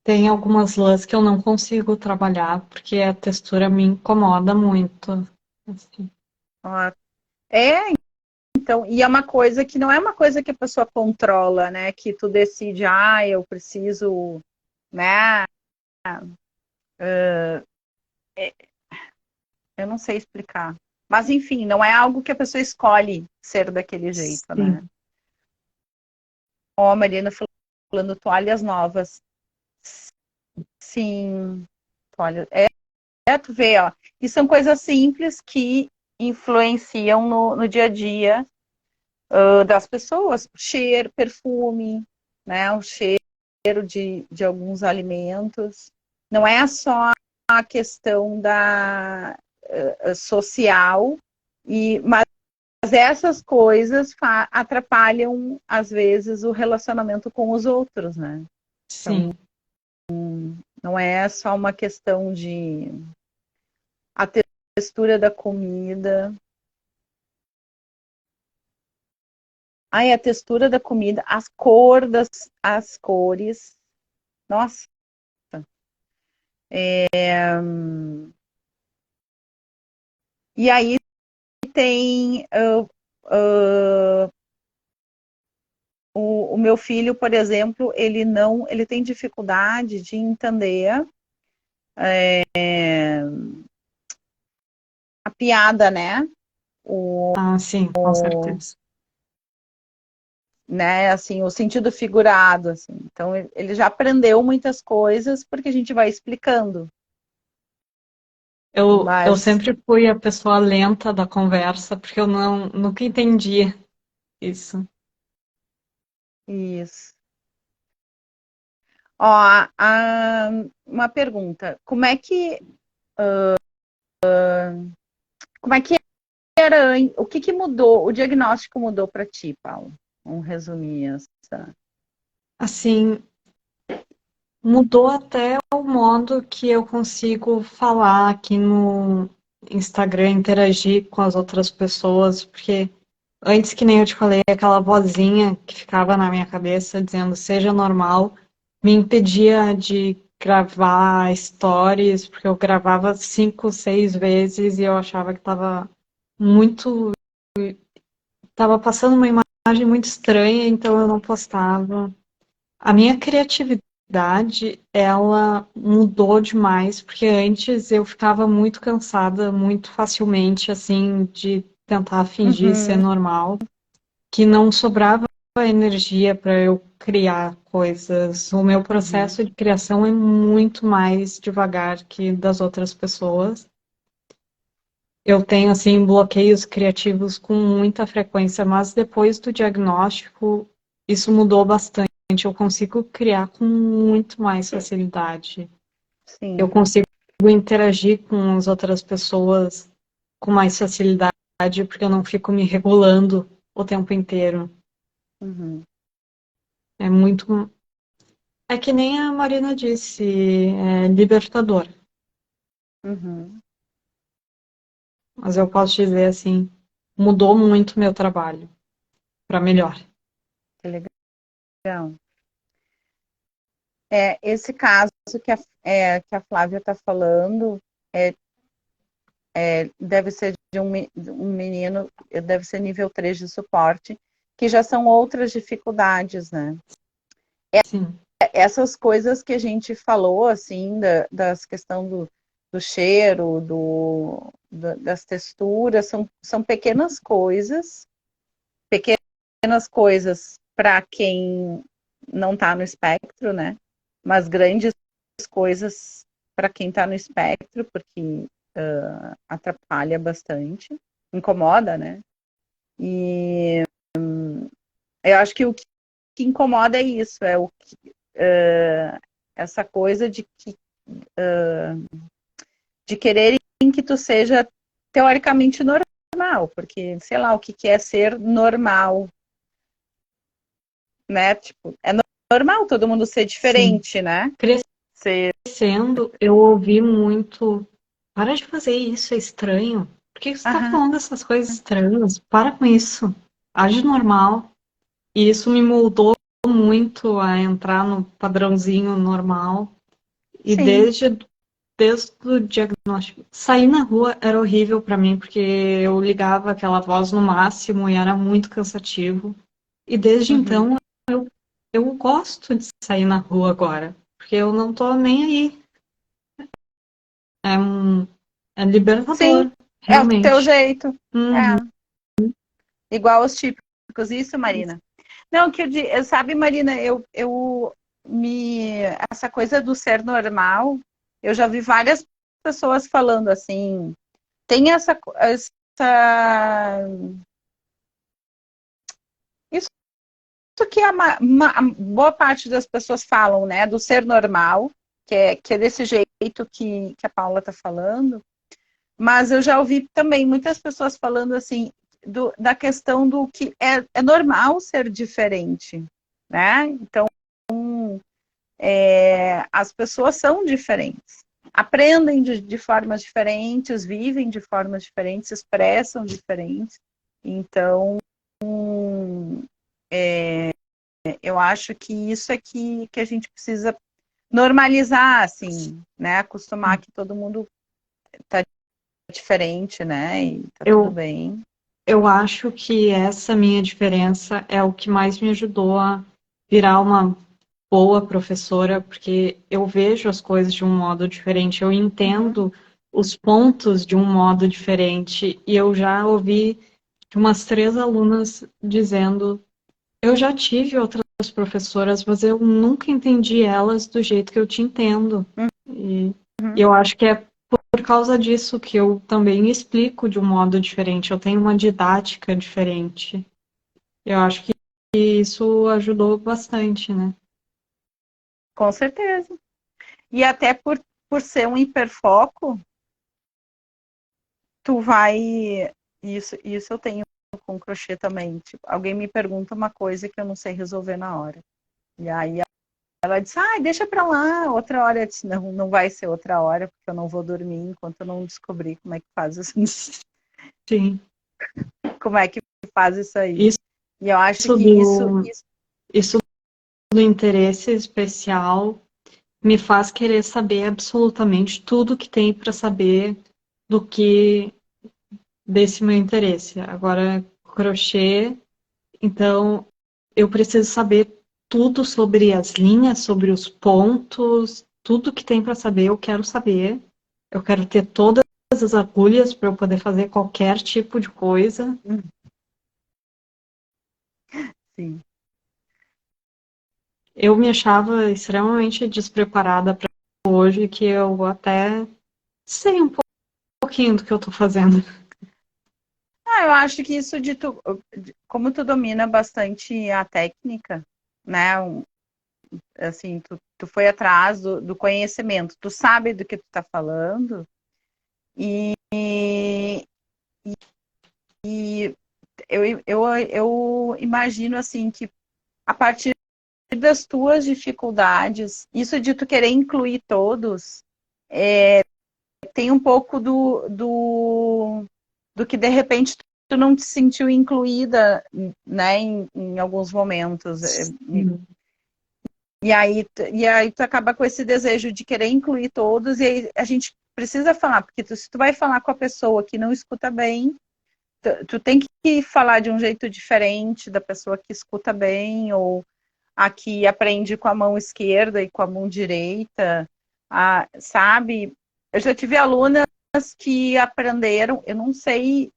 Tem algumas lãs que eu não consigo trabalhar, porque a textura me incomoda muito. Assim. Ó, é, então, e é uma coisa que não é uma coisa que a pessoa controla, né? Que tu decide, eu preciso, né? Eu não sei explicar. Mas enfim, não é algo que a pessoa escolhe ser daquele jeito, né? Sim. Ó, a Marina falando toalhas novas. Sim, toalha. Tu vê, ó. E são coisas simples que influenciam no dia a dia das pessoas. Cheiro, perfume, né? O cheiro de alguns alimentos. Não é só a questão da social, mas essas coisas atrapalham, às vezes, o relacionamento com os outros, né? Então, Sim. não é só uma questão de a textura da comida. Ai, a textura da comida, as cores. Nossa. E aí tem o meu filho, por exemplo, ele tem dificuldade de entender a piada, né? Ah, sim, com certeza. Né, assim, o sentido figurado, assim. Então ele já aprendeu muitas coisas porque a gente vai explicando. Eu Mas sempre fui a pessoa lenta da conversa, porque eu nunca entendi isso. isso. Ó, uma pergunta. Como é que era, o que mudou? O diagnóstico mudou para ti, Paulo? Vamos resumir essa. Assim, mudou até o modo que eu consigo falar aqui no Instagram, interagir com as outras pessoas, porque antes, que nem eu te falei, aquela vozinha que ficava na minha cabeça dizendo seja normal, me impedia de gravar stories, porque eu gravava 5, 6 vezes e eu achava que estava passando uma imagem muito estranha, então eu não postava. A minha criatividade, ela mudou demais, porque antes eu ficava muito cansada muito facilmente, assim, de tentar fingir ser Uhum, normal, que não sobrava energia para eu criar coisas. O meu uhum, processo de criação é muito mais devagar que das outras pessoas. Eu tenho, assim, bloqueios criativos com muita frequência, mas depois do diagnóstico, isso mudou bastante. Eu consigo criar com muito mais facilidade. Eu Sim. consigo interagir com as outras pessoas com mais facilidade, porque eu não fico me regulando o tempo inteiro. Uhum. É muito. É que nem a Marina disse, é libertador. Uhum. Mas eu posso dizer assim, mudou muito meu trabalho para melhor. Que legal. Esse caso que a Flávia está falando é, deve ser de um menino, deve ser nível 3 de suporte, que já são outras dificuldades, né? Sim, Essas coisas que a gente falou, assim, das questões do cheiro, das texturas, são pequenas coisas para quem não está no espectro, né? Mas grandes coisas para quem está no espectro, porque atrapalha bastante, incomoda, né? E eu acho que o que incomoda é isso, essa coisa de quererem que tu seja teoricamente normal, porque sei lá o que é ser normal, né? Tipo, é normal todo mundo ser sim. diferente, né? Ser, Crescendo, eu ouvi muito. Para de fazer isso, é estranho. Por que você está aham, falando dessas coisas estranhas? Para com isso. Age normal. E isso me moldou muito a entrar no padrãozinho normal. E sim, desde o diagnóstico, sair na rua era horrível para mim, porque eu ligava aquela voz no máximo e era muito cansativo. E desde uhum, então eu gosto de sair na rua agora, porque eu não tô nem aí. É sim, libertador, é o teu realmente. jeito, Uhum. é igual os típicos, isso, Marina. Não, sabe, Marina, essa coisa do ser normal, eu já vi várias pessoas falando assim, tem isso que a boa parte das pessoas falam, né, do ser normal, que é desse jeito que a Paula está falando, mas eu já ouvi também muitas pessoas falando assim, da questão do que é normal ser diferente, né? Então, as pessoas são diferentes, aprendem de formas diferentes, vivem de formas diferentes, se expressam diferentes. Então, eu acho que isso é que a gente precisa normalizar, assim, né? Acostumar que todo mundo tá diferente, né? E tá tudo Eu, bem. eu acho que essa minha diferença é o que mais me ajudou a virar uma boa professora, porque eu vejo as coisas de um modo diferente, eu Uhum. entendo os pontos de um modo diferente, e eu já ouvi de umas 3 alunas dizendo: eu já tive outras professoras, mas eu nunca entendi elas do jeito que eu te entendo. E Uhum. eu acho que é por causa disso que eu também explico de um modo diferente. Eu tenho uma didática diferente. Eu acho que isso ajudou bastante, né? Com certeza. E até por ser um hiperfoco, tu vai. Isso eu tenho com crochê também. Tipo, alguém me pergunta uma coisa que eu não sei resolver na hora. E aí ela disse, deixa pra lá, outra hora. Eu disse, não, não vai ser outra hora, porque eu não vou dormir enquanto eu não descobrir como é que faz isso, Sim. como é que faz isso aí. Isso E eu acho que do, isso do interesse especial me faz querer saber absolutamente tudo que tem para saber do que desse meu interesse. Agora, crochê, então eu preciso saber tudo sobre as linhas, sobre os pontos, tudo que tem para saber, eu quero saber. Eu quero ter todas as agulhas para eu poder fazer qualquer tipo de coisa. sim. Eu me achava extremamente despreparada para hoje, que eu até sei um pouquinho do que eu tô fazendo. Eu acho que isso como tu domina bastante a técnica, né? Assim, tu foi atrás do conhecimento, tu sabe do que tu tá falando, e eu imagino assim que a partir das tuas dificuldades, isso de tu querer incluir todos, tem um pouco do que de repente tu não te sentiu incluída, né, em alguns momentos. E aí tu acaba com esse desejo de querer incluir todos, e aí a gente precisa falar, porque se tu vai falar com a pessoa que não escuta bem, tu tem que falar de um jeito diferente da pessoa que escuta bem, ou a que aprende com a mão esquerda e com a mão direita, sabe? Eu já tive alunas que aprenderam, eu não sei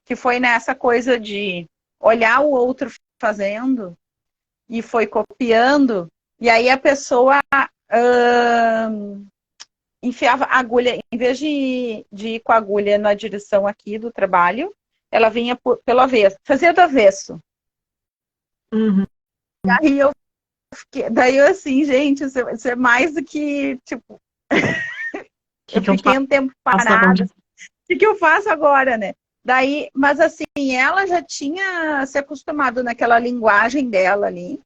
que foi nessa coisa de olhar o outro fazendo e foi copiando, e aí a pessoa enfiava a agulha, em vez de ir com a agulha na direção aqui do trabalho, ela vinha pelo avesso, fazia do avesso. Uhum. Daí eu assim, gente, isso é mais do que, tipo, eu Que eu fiquei um tempo faço agora? parada. O que eu faço agora, né? Daí, mas assim, ela já tinha se acostumado naquela linguagem dela ali,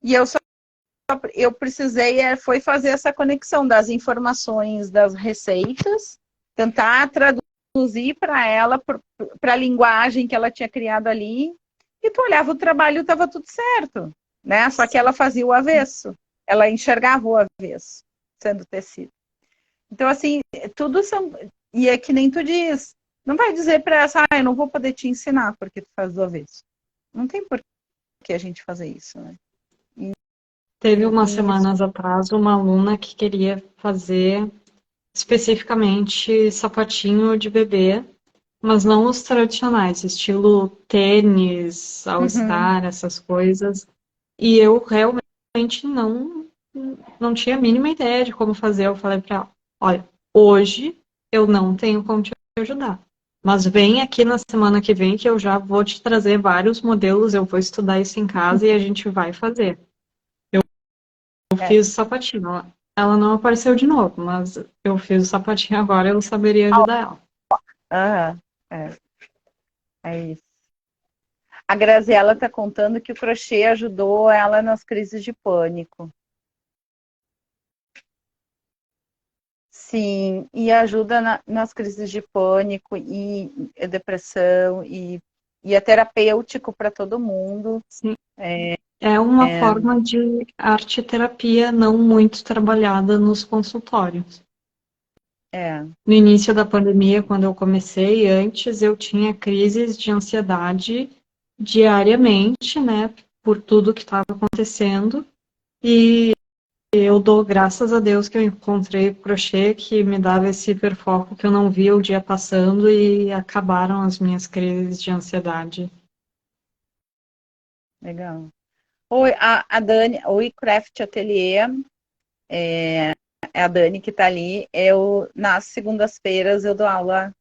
e eu precisei foi fazer essa conexão das informações das receitas, tentar traduzir para ela, para a linguagem que ela tinha criado ali, e tu olhava o trabalho e estava tudo certo, né? Só que ela fazia o avesso, ela enxergava o avesso, sendo tecido. Então, assim, tudo são. E é que nem tu diz, não vai dizer para essa, eu não vou poder te ensinar porque tu faz do avesso. Não tem por que a gente fazer isso, né? Teve umas E isso. semanas atrás uma aluna que queria fazer especificamente sapatinho de bebê, mas não os tradicionais, estilo tênis, Uhum. All-Star, essas coisas. E eu realmente não tinha a mínima ideia de como fazer. Eu falei para ela, olha, hoje eu não tenho como te ajudar. Mas vem aqui na semana que vem que eu já vou te trazer vários modelos, eu vou estudar isso em casa e a gente vai fazer. Eu É. fiz o sapatinho. Ela não apareceu de novo, mas eu fiz o sapatinho agora, eu saberia ajudar ela. Aham. É isso. A Graziella está contando que o crochê ajudou ela nas crises de pânico. Sim, e ajuda nas crises de pânico e depressão e é terapêutico para todo mundo. Sim. É uma forma de arte-terapia não muito trabalhada nos consultórios. É. No início da pandemia, quando eu comecei, antes eu tinha crises de ansiedade diariamente, né, por tudo que estava acontecendo. E eu dou graças a Deus que eu encontrei o crochê que me dava esse hiperfoco que eu não via o dia passando e acabaram as minhas crises de ansiedade. Legal. Oi, a Dani, oi, Craft Atelier, é a Dani que está ali. Nas segundas-feiras, eu dou aula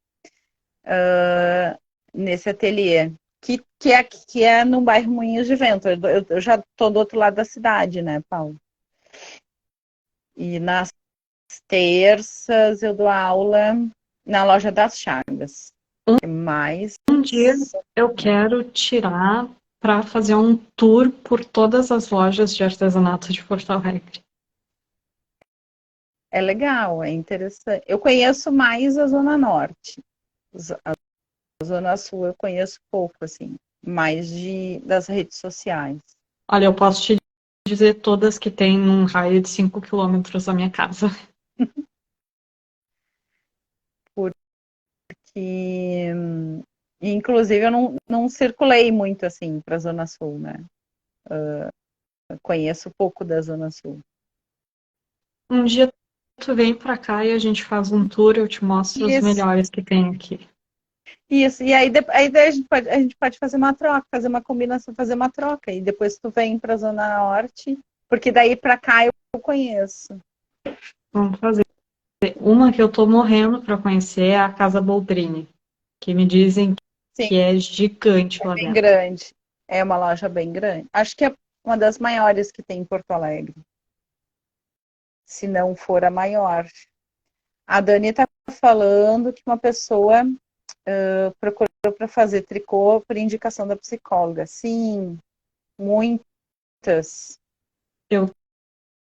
nesse ateliê, que é no bairro Moinhos de Vento. Eu já estou do outro lado da cidade, né, Paulo? E nas terças eu dou aula na loja das Chagas. Mais. Um dia eu quero tirar para fazer um tour por todas as lojas de artesanato de Porto Alegre. É legal, é interessante. Eu conheço mais a Zona Norte. A Zona Sul eu conheço pouco, assim, mais das redes sociais. Olha, eu posso te dizer todas que tem num raio de 5 quilômetros da minha casa. Porque, inclusive, eu não circulei muito, assim, para a Zona Sul, né? Conheço pouco da Zona Sul. Um dia tu vem pra cá e a gente faz um tour, eu te mostro os Isso, melhores que tem aqui. isso. E aí, a gente pode fazer uma troca, fazer uma combinação, fazer uma troca. E depois tu vem para a Zona Norte, porque daí para cá eu conheço. Vamos fazer. uma que eu tô morrendo para conhecer é a Casa Boldrini, que me dizem Sim, que é gigante lá bem dentro. grande. É uma loja bem grande. Acho que é uma das maiores que tem em Porto Alegre, se não for a maior. A Dani está falando que uma pessoa procurou para fazer tricô por indicação da psicóloga. Sim, muitas. Eu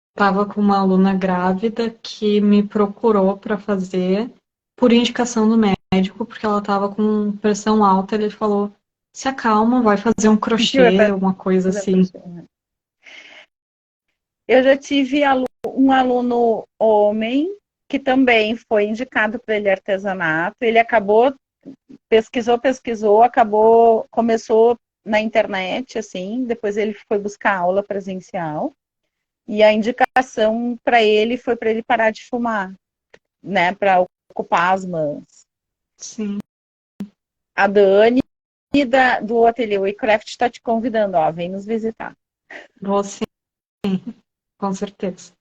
estava com uma aluna grávida que me procurou para fazer por indicação do médico, porque ela estava com pressão alta. Ele falou: se acalma, vai fazer um crochê, uma coisa assim. Eu já tive um aluno homem que também foi indicado para ele artesanato. Ele acabou, pesquisou, acabou, começou na internet, assim, depois ele foi buscar aula presencial. E a indicação para ele foi para ele parar de fumar, né, para ocupar as mãos. Sim. A Dani do Ateliê WeCraft está te convidando, ó, vem nos visitar. Vou sim, com certeza.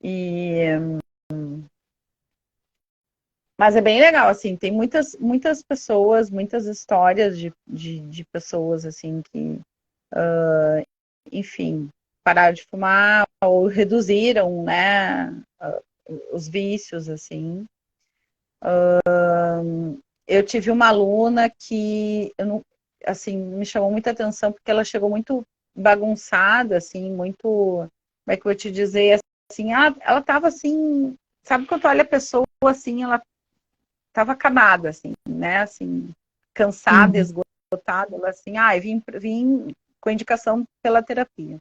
E mas é bem legal, assim, tem muitas pessoas, muitas histórias de pessoas, assim, que, enfim, pararam de fumar ou reduziram, né, os vícios, assim. Eu tive uma aluna que, eu não, assim, me chamou muita atenção porque ela chegou muito bagunçada, assim, muito, como é que eu vou te dizer, assim, ela tava assim, sabe quando tu olha a pessoa, assim, ela tava acabada, assim, né, assim, cansada, Uhum. esgotada, ela assim, vim com indicação pela terapia.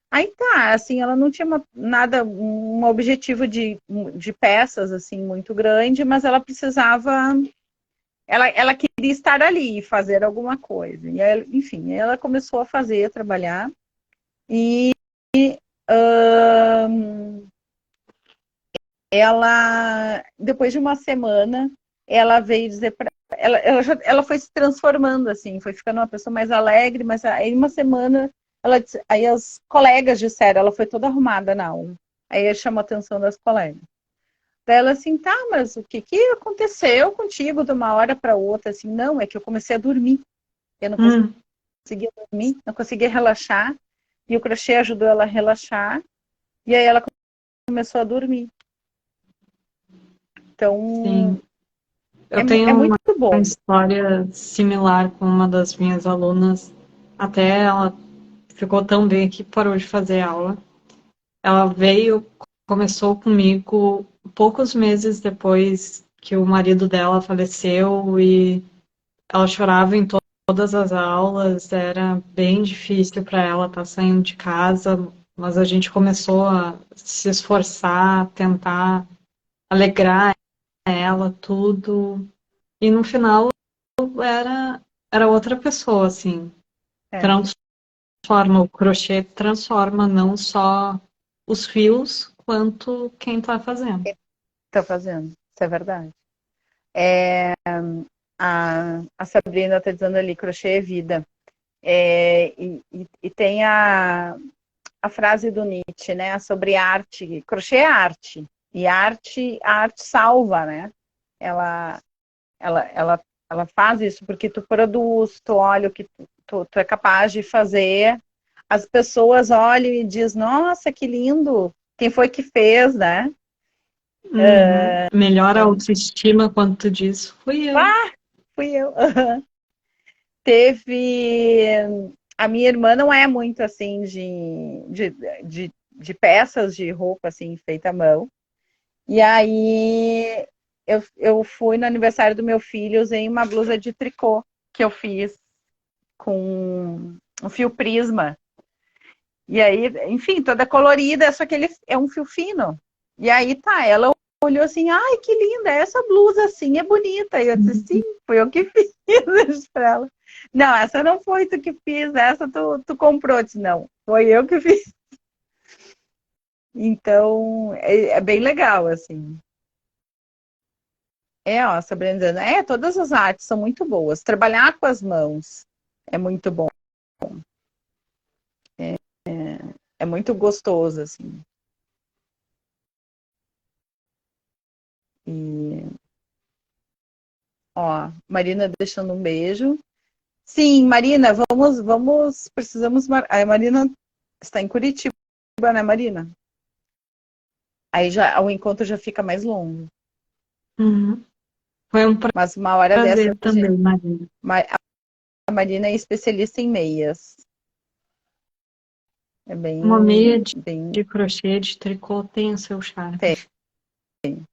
Aí tá, assim, ela não tinha nada, um objetivo de peças, assim, muito grande, mas ela precisava, ela queria estar ali e fazer alguma coisa. E aí, enfim, ela começou a fazer, a trabalhar, e ela, depois de uma semana, ela veio dizer para ela foi se transformando assim, foi ficando uma pessoa mais alegre, mas aí uma semana aí as colegas disseram, ela foi toda arrumada na aula. Aí chamou a atenção das colegas. Daí ela assim, tá, mas o que aconteceu contigo de uma hora para outra? Assim, não, é que eu comecei a dormir. Eu não conseguia dormir, não conseguia relaxar. E o crochê ajudou ela a relaxar. E aí ela começou a dormir. Então, Sim. Eu tenho é muito uma bom. história similar com uma das minhas alunas. Até ela ficou tão bem que parou de fazer aula. Ela veio, começou comigo poucos meses depois que o marido dela faleceu e ela chorava em todas as aulas. Era bem difícil para ela estar saindo de casa, mas a gente começou a se esforçar, tentar alegrar ela, tudo. E no final era outra pessoa, assim. É, Transforma, o crochê transforma não só os fios, quanto quem está fazendo. tá fazendo. Isso é verdade. É, a Sabrina está dizendo ali, crochê é vida. E tem a frase do Nietzsche, né, sobre arte. Crochê é arte. E a arte salva, né? Ela, ela, ela faz isso porque tu produz, tu olha o que tu é capaz de fazer. As pessoas olham e dizem, nossa, que lindo. Quem foi que fez, né? Uhum. Melhor a autoestima quando tu diz, fui eu. Ah, fui eu. Teve. A minha irmã não é muito assim de peças de roupa assim feita à mão. E aí eu fui no aniversário do meu filho, usei uma blusa de tricô que eu fiz com um fio prisma. E aí, enfim, toda colorida, só que ele é um fio fino. E aí tá, ela olhou assim, ai, que linda, essa blusa assim é bonita. E eu disse, sim, foi eu que fiz isso pra ela. Não, essa não foi tu que fiz, essa tu comprou. Eu disse, não, foi eu que fiz. Então, é bem legal, assim. Ó, Sabrina dizendo, todas as artes são muito boas. Trabalhar com as mãos é muito bom. É muito gostoso, assim. Ó, Marina deixando um beijo. Sim, Marina, precisamos. A Marina está em Curitiba, né, Marina? Aí já o encontro já fica mais longo. Uhum. Foi um Mas uma hora dessa, prazer também, Marina. a Marina é especialista em meias. É Uma meia bem. de crochê, de tricô, tem o seu charme. Tem.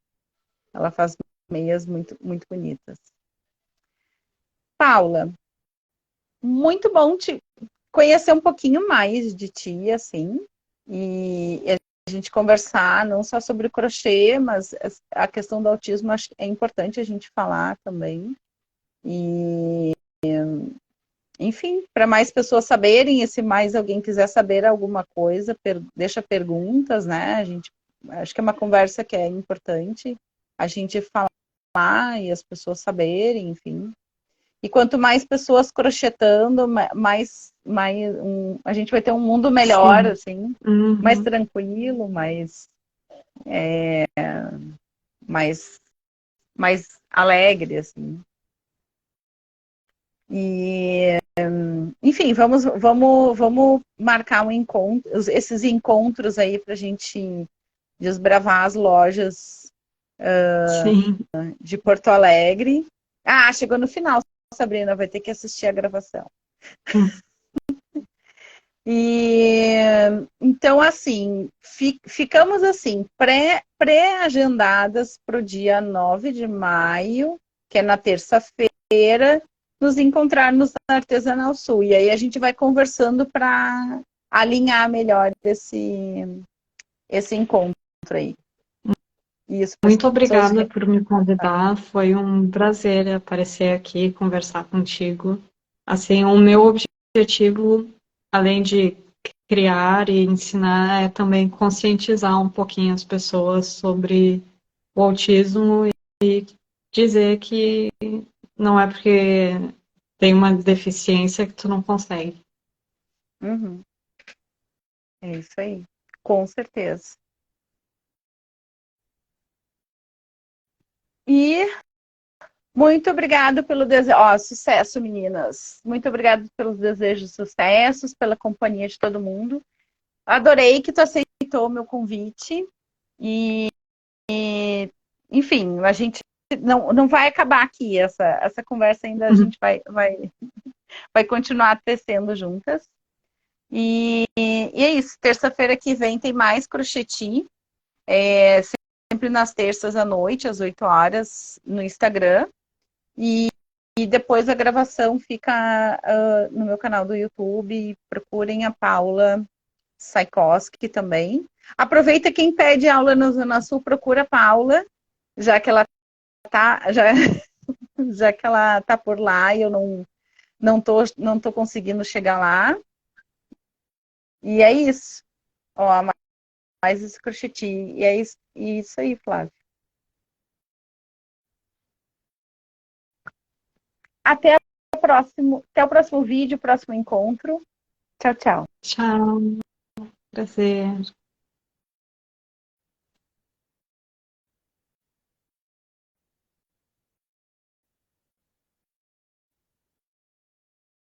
Ela faz meias muito, muito bonitas. Paula, muito bom te conhecer um pouquinho mais de ti, assim, e a gente conversar não só sobre o crochê, mas a questão do autismo acho que é importante a gente falar também. E, enfim, para mais pessoas saberem, e se mais alguém quiser saber alguma coisa, deixa perguntas, né? A gente acho que é uma conversa que é importante a gente falar e as pessoas saberem, enfim. E quanto mais pessoas crochetando, a gente vai ter um mundo melhor, Sim. assim, mais Uhum. tranquilo, mais, mais alegre, assim. E, enfim, vamos marcar um encontro, esses encontros aí para a gente desbravar as lojas Sim. de Porto Alegre. Ah, chegou no final, Sabrina, vai ter que assistir a gravação. Hum. E então, assim, ficamos assim, pré-agendadas para o dia 9 de maio, que é na terça-feira, nos encontrarmos na Artesanal Sul. E aí a gente vai conversando para alinhar melhor esse encontro aí. Isso, Muito pessoas. obrigada por me convidar. Foi um prazer aparecer aqui e conversar contigo. Assim, o meu objetivo, além de criar e ensinar, é também conscientizar um pouquinho as pessoas sobre o autismo e dizer que não é porque tem uma deficiência que tu não consegue. Uhum, é isso aí, com certeza. E muito obrigado pelo desejo. Ó, sucesso, meninas. Muito obrigado pelos desejos de sucessos, pela companhia de todo mundo. Adorei que tu aceitou o meu convite. E, enfim, a gente não vai acabar aqui. Essa conversa ainda a gente vai continuar tecendo juntas. E é isso. Terça-feira que vem tem mais crocheti. Sempre nas terças à noite, às 8 horas, no Instagram. E depois a gravação fica no meu canal do YouTube. Procurem a Paula Saikoski também. Aproveita quem pede aula no Zona Sul, procura a Paula, já que ela tá, já que ela tá por lá e eu não tô conseguindo chegar lá. E é isso. Ó, mais esse crocheti. E é isso aí, Flávio. Até o próximo vídeo, próximo encontro. Tchau, tchau. Tchau, prazer.